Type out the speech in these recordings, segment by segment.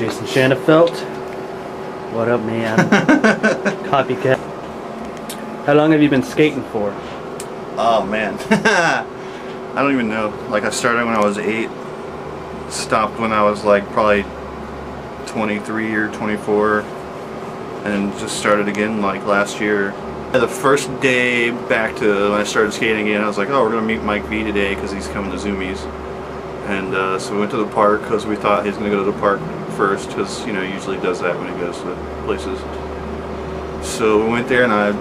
Jason Shanafelt. What up, man? Copycat. How long have you been skating for? Oh man, I don't even know. Like I started when I was 8, stopped when I was like probably 23 or 24, and just started again like last year. The first day back to when I started skating again, I was like, oh, we're gonna meet Mike V today because he's coming to Zoomies. And so we went to the park because we thought he was going to go to the park first because, you know, he usually does that when he goes to places. So we went there and I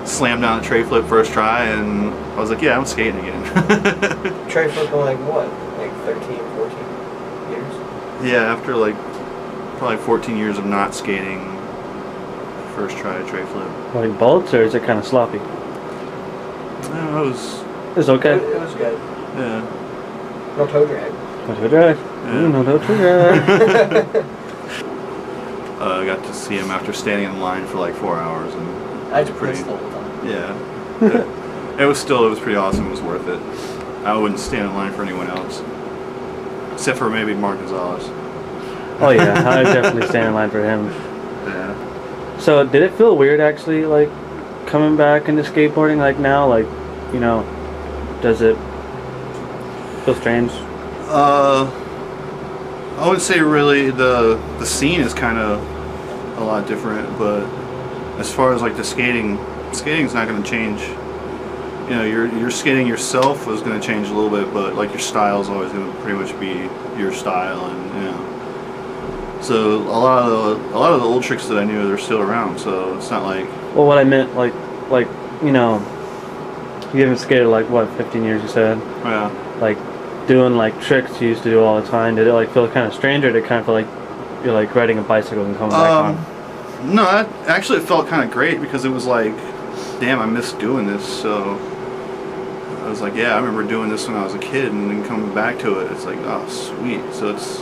slammed down a tray flip first try and I was like, yeah, I'm skating again. Tray flip in like what? Like 13, 14 years? Yeah, after like probably 14 years of not skating, first try a tray flip. Like bolts, or is it kind of sloppy? No, it was... It's okay? It was good. Yeah. No toe drag. No toe drag? Yeah. No toe drag. I got to see him after standing in line for like 4 hours, and I had to pretty. pissed the whole time. Yeah. It was pretty awesome. It was worth it. I wouldn't stand in line for anyone else, except for maybe Mark Gonzalez. Oh yeah, I would definitely stand in line for him. Yeah. So did it feel weird actually, like coming back into skateboarding like now? Like, you know, does it feel strange? I would say really the scene is kind of a lot different, but as far as like the skating's not going to change. You know, your skating yourself is going to change a little bit, but like your style is always going to pretty much be your style, and you know. So a lot of the old tricks that I knew, they're still around. So it's not like. Well, what I meant, like you know, you haven't skated like what, 15 years? You said. Yeah. Like doing like tricks you used to do all the time. Did it like feel kind of strange, or did it kind of feel like you're like riding a bicycle and coming back on? No, actually it felt kind of great because it was like, damn, I miss doing this. So I was like, yeah, I remember doing this when I was a kid, and then coming back to it, it's like, oh, sweet. So it's,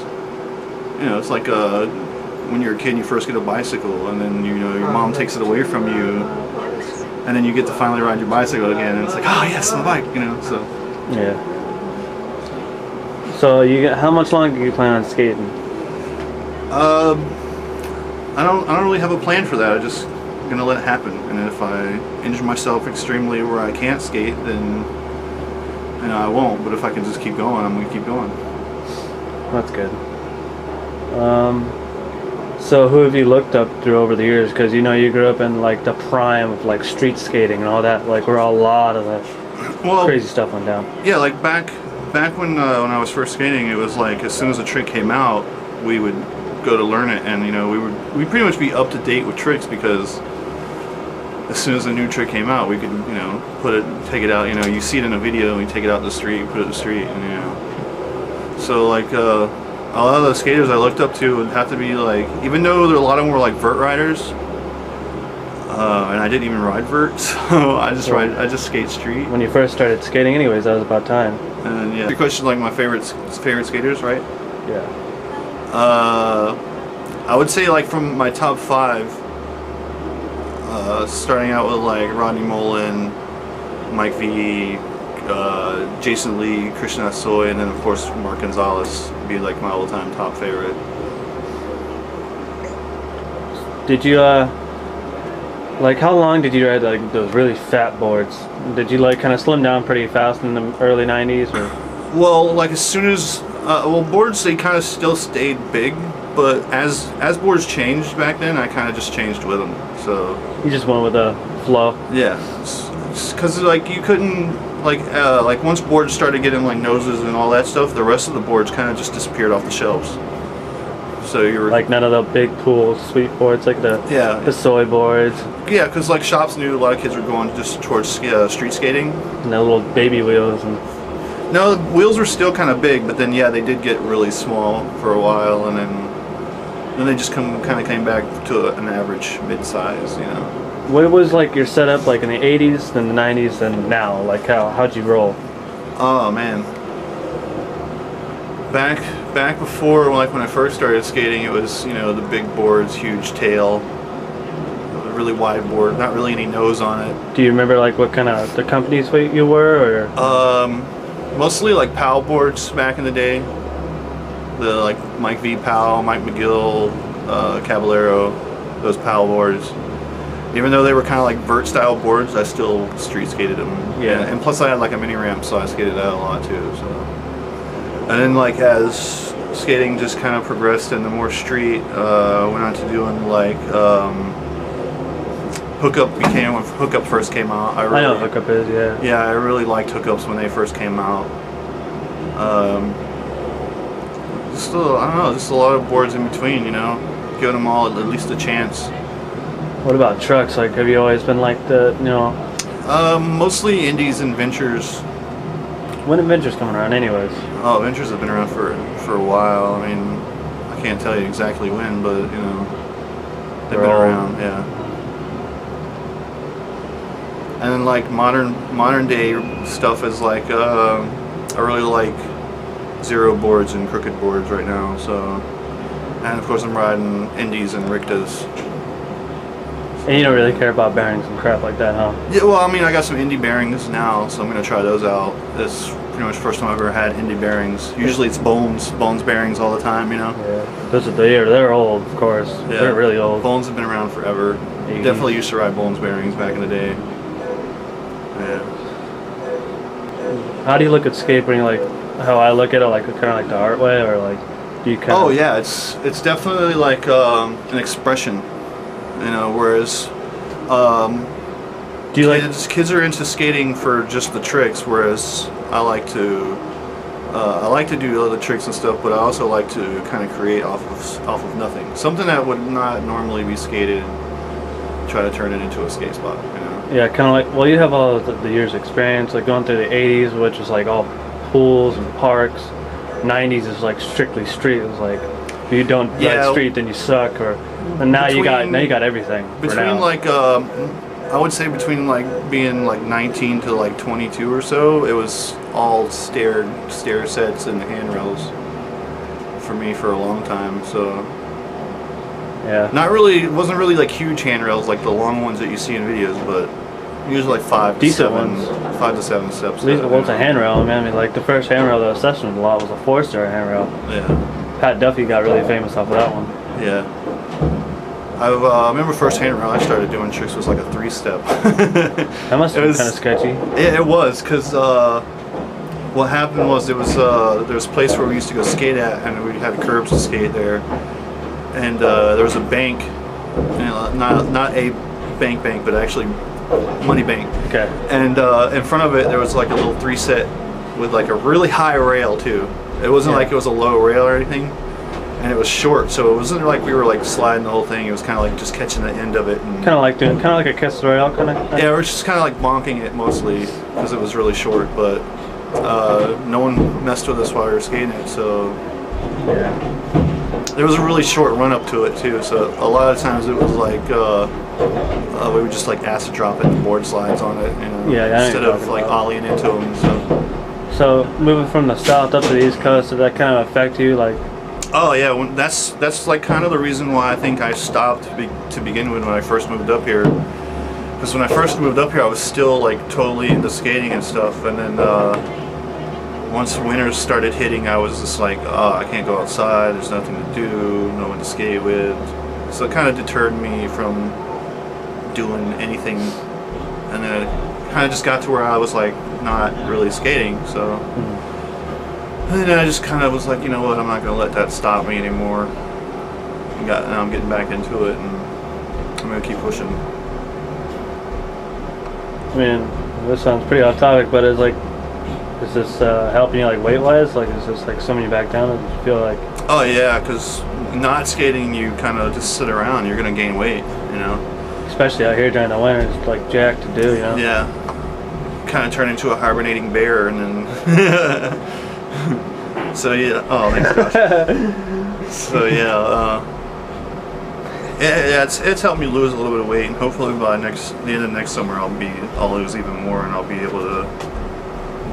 you know, it's like when you're a kid and you first get a bicycle, and then, you know, your mom takes it away from you, and then you get to finally ride your bicycle again, and it's like, oh yes, my bike, you know. So yeah. So how much longer do you plan on skating? I don't really have a plan for that. I'm just gonna let it happen, and if I injure myself extremely where I can't skate, then you know I won't. But if I can just keep going, I'm gonna keep going. That's good. So who have you looked up through over the years? Because you know you grew up in like the prime of like street skating and all that, like where a lot of that crazy stuff went down. Yeah, like back when I was first skating, it was like as soon as a trick came out, we would go to learn it, and you know we'd pretty much be up to date with tricks because as soon as a new trick came out, we could, you know, take it out. You know, you see it in a video, and you take it out the street, put it in the street, and you know. So like a lot of the skaters I looked up to would have to be like, even though a lot of them were like vert riders, and I didn't even ride vert, so I just skate street. When you first started skating, anyways, that was about time. And yeah, your question like my favorite skaters, right? Yeah. I would say like from my top 5, starting out with like Rodney Mullen, Mike V, Jason Lee, Krishna Soy, and then of course Mark Gonzalez would be like my all-time top favorite. Did you like how long did you ride like those really fat boards? Did you like kind of slim down pretty fast in the early 90s, or? Well, like as soon as boards, they kind of still stayed big, but as boards changed back then, I kind of just changed with them. So you just went with the flow. Yeah, because like you couldn't like once boards started getting like noses and all that stuff, the rest of the boards kind of just disappeared off the shelves. So you were like none of the big cool sweet boards, like the soy boards. Yeah, because like shops knew a lot of kids were going just towards street skating. And the little baby wheels and. No, the wheels were still kind of big, but then yeah, they did get really small for a while, and then they just kind of came back to an average mid-size, you know. What was like your setup like in the 80s, then the 90s, and now? Like how'd you roll? Oh man. Back before, like when I first started skating, it was, you know, the big boards, huge tail, a really wide board, not really any nose on it. Do you remember like what kind of the companies you were, or? Mostly like PAL boards back in the day. The like Mike V. Powell, Mike McGill, Caballero, those Powell boards. Even though they were kind of like vert style boards, I still street skated them. Yeah. And plus I had like a mini ramp, so I skated that a lot too. So. And then like as skating just kind of progressed into more street, went on to doing like hookup became when hookup first came out. I know what hookup is, yeah. Yeah, I really liked hookups when they first came out. Just I don't know, just a lot of boards in between, you know, giving them all at least a chance. What about trucks? Like, have you always been like the, you know? Mostly indies and ventures. When are ventures coming around, anyways? Oh, ventures have been around for a while. I mean, I can't tell you exactly when, but you know, they've been around, yeah. And then like modern day stuff is like I really like zero boards and crooked boards right now. So, and of course I'm riding indies and Richtas. And you don't really care about bearings and crap like that, huh? Yeah, well, I mean, I got some indie bearings now, so I'm gonna try those out. This pretty much the first time I've ever had indie bearings. Usually it's Bones bearings all the time, you know. Yeah, those are they're old, of course. Yeah. They're really old. Bones have been around forever. Definitely used to ride Bones bearings back in the day. Yeah. How do you look at skateboarding? Like how I look at it, like kind of like the art way, or like do you kind of? Oh yeah, it's definitely like an expression. You know, whereas do you like kids are into skating for just the tricks, whereas I like to do other tricks and stuff, but I also like to kind of create off of nothing, something that would not normally be skated. Try to turn it into a skate spot, you know. Yeah, kind of like, well, you have all the years experience, like going through the 80s, which is like all pools and parks. 90s is like strictly street. It was like if you don't ride street, then you suck. And now you got everything. Between like I would say between like being like 19 to like 22 or so, it was all stair sets and handrails for me for a long time. So yeah, it wasn't really like huge handrails like the long ones that you see in videos, but usually like 5 to 7 steps. These are a handrail. I mean, like the first handrail that I was testing a lot was a 4-stair handrail. Yeah. Pat Duffy got really famous off of that one. Yeah. I remember first handrail I started doing tricks was like a 3-step. That must have been kind of sketchy. It was, because what happened was there was a place where we used to go skate at, and we had curbs to skate there, and there was a bank, you know, not a bank, but actually money bank. Okay. And in front of it there was like a little 3-set with like a really high rail too. It wasn't like it was a low rail or anything. And it was short, so it wasn't like we were like sliding the whole thing. It was kind of like just catching the end of it. Kind of like a kiss rail, kind of. Yeah, we were just kind of like bonking it mostly because it was really short. But no one messed with us while we were skating it, so yeah. There was a really short run up to it too. So a lot of times it was like we would just like acid drop it, the board slides on it, you know, instead of like ollieing into them and stuff. So moving from the south up to the east coast, did that kind of affect you, like? Oh yeah, that's like kind of the reason why I think I stopped to begin with when I first moved up here. Because when I first moved up here, I was still like totally into skating and stuff, and then once winters started hitting, I was just like, oh, I can't go outside. There's nothing to do, no one to skate with. So it kind of deterred me from doing anything, and then it kind of just got to where I was like not really skating. So. And then I just kind of was like, you know what, I'm not going to let that stop me anymore. Now I'm getting back into it, and I'm going to keep pushing. I mean, this sounds pretty off topic, but is this helping you like weight-wise? Like, is this like slimming you back down? Or do you feel like? Oh yeah, because not skating, you kind of just sit around. You're going to gain weight, you know. Especially out here during the winter, it's like jacked to do, you know. Yeah. Kind of turn into a hibernating bear, and then. So yeah. Oh, thanks, Josh. So yeah. It's helped me lose a little bit of weight, and hopefully by the end of next summer I'll lose even more, and I'll be able to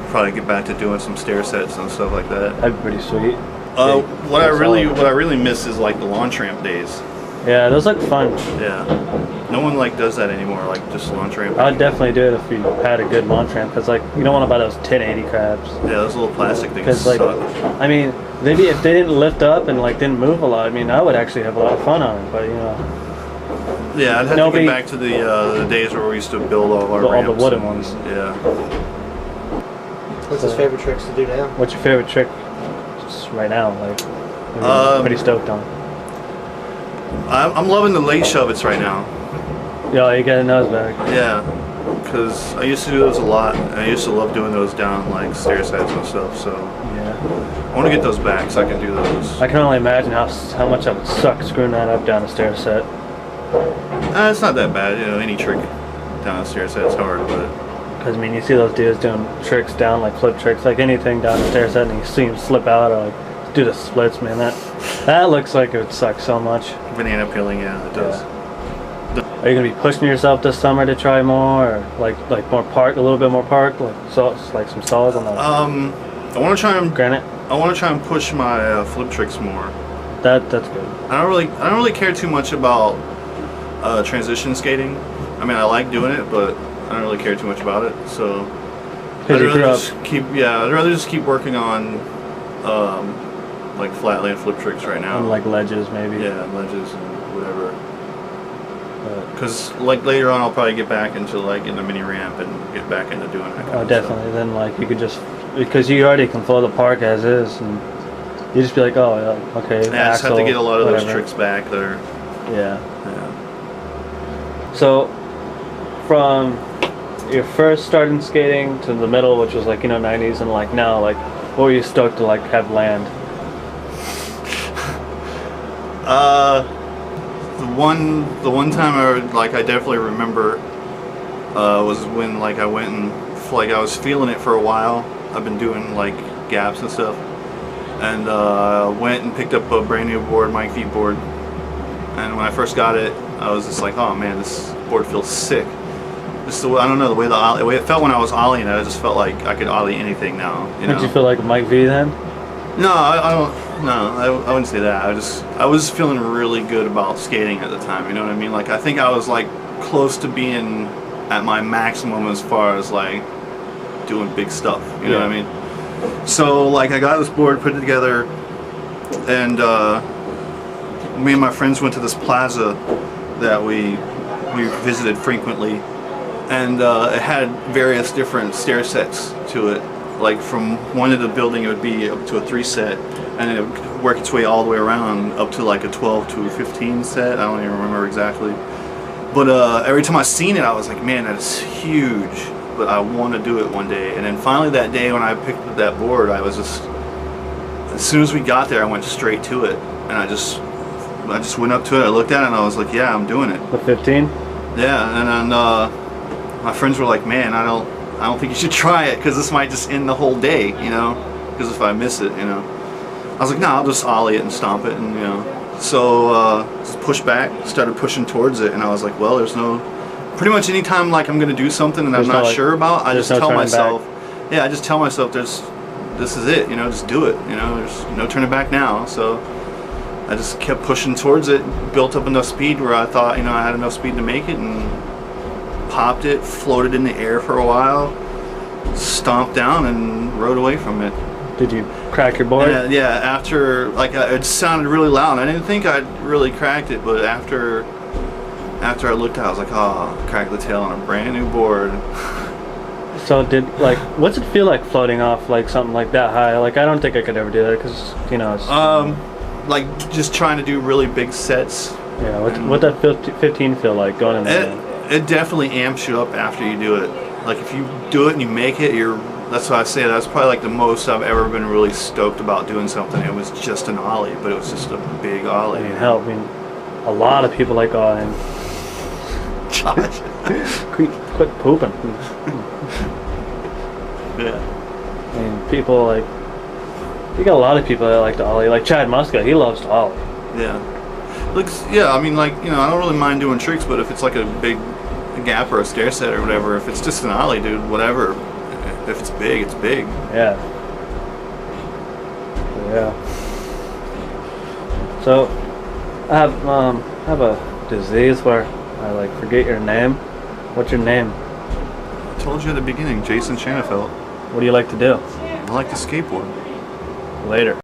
probably get back to doing some stair sets and stuff like that. That'd be pretty sweet. What I really miss is like the launch ramp days. Yeah, those look fun. Yeah. No one like does that anymore, like just launch ramp. I'd definitely do it if you had a good launch ramp, because like you don't want to buy those 1080 crabs. Yeah, those little plastic things Because like, suck. I mean, maybe if they didn't lift up and like didn't move a lot, I mean, I would actually have a lot of fun on it. But you know, Yeah, I'd have to get back to the days where we used to build all our ramps. All the wooden ones. Yeah. What's his favorite tricks to do now? What's your favorite trick just right now? Like, you're pretty stoked on. I'm loving the late shove-its right now. Yeah, you got a nose back. Yeah, because I used to do those a lot. And I used to love doing those down like stair sets and stuff. So Yeah. I want to get those back so I can do those. I can only imagine how much I would suck screwing that up down a stair set. It's not that bad, you know. Any trick down a stair set's hard, but. Because I mean, you see those dudes doing tricks down, like flip tricks, like anything down the stair set, and you see them slip out or like do the splits, man. That looks like it would suck so much. Banana peeling, yeah, it does. Yeah. Are you gonna be pushing yourself this summer to try more, or like more park, a little bit more park, like like some solids on the I want to try and granite? I want to try and push my flip tricks more. That's good. I don't really care too much about transition skating. I mean, I like doing it, but I don't really care too much about it. So I'd rather just keep working on like flatland flip tricks right now. On like ledges, maybe. Yeah, ledges and whatever. Because like later on, I'll probably get back into like in the mini ramp and get back into doing that. Kind of definitely. Stuff. Then like you could just, because you already can flow the park as is, and you just be like, oh yeah, okay. Yeah, I just have to get a lot of those tricks back there. Yeah. So from your first starting skating to the middle, which was like 90s, and like now, like what were you stoked to like have land? The one time I definitely remember was when like I went and like I was feeling it for a while. I've been doing like gaps and stuff, and went and picked up a brand new board, Mike V board. And when I first got it, I was just like, oh man, this board feels sick. Just the way, I don't know, the way it felt when I was ollieing it, I just felt like I could ollie anything now. Did you feel like Mike V then? No, I don't. No, I wouldn't say that. I was feeling really good about skating at the time. You know what I mean? Like I think I was like close to being at my maximum as far as like doing big stuff. You know what I mean? So like I got this board, put it together, and me and my friends went to this plaza that we visited frequently, and it had various different stair sets to it. Like from one end of the building, it would be up to a 3 set, and it would work its way all the way around up to like a 12 to 15 set. I don't even remember exactly. But every time I seen it, I was like, man, that's huge. But I want to do it one day. And then finally that day when I picked up that board, I was just, as soon as we got there, I went straight to it, and I just went up to it. I looked at it, and I was like, yeah, I'm doing it. The 15? Yeah, and then my friends were like, man, I don't think you should try it, because this might just end the whole day, you know, because if I miss it, you know. I was like, no, I'll just ollie it and stomp it, and you know. So just pushed back, started pushing towards it, and I was like, well, there's no, pretty much any time like I'm gonna do something and I'm not sure about, I just tell myself, yeah, I just tell myself this is it, you know, just do it, you know, there's no turning back now. So I just kept pushing towards it, built up enough speed where I thought, you know, I had enough speed to make it, and popped it, floated in the air for a while, stomped down, and rode away from it. Did you crack your board? Yeah, after, like, it sounded really loud. I didn't think I'd really cracked it, but after I looked at it, I was like, oh, cracked the tail on a brand new board. So what's it feel like floating off like something like that high? Like I don't think I could ever do that, because you know it's like just trying to do really big sets. Yeah, what that 15 feel like going in there? It definitely amps you up after you do it. Like if you do it and you make it, that's why I say that's probably like the most I've ever been really stoked about doing something. It was just an ollie, but it was just a big ollie. I mean, hell, I mean, a lot of people like ollieing. Josh. Quit pooping. Yeah. I mean, people like, you got a lot of people that like to ollie. Like Chad Muska, he loves to ollie. Yeah. Yeah, I mean, like, you know, I don't really mind doing tricks, but if it's like a big gap or a stair set or whatever, if it's just an ollie, dude, whatever. If it's big, it's big. Yeah. Yeah. So, I have a disease where I like forget your name. What's your name? I told you at the beginning, Jason Shanafelt. What do you like to do? I like to skateboard. Later.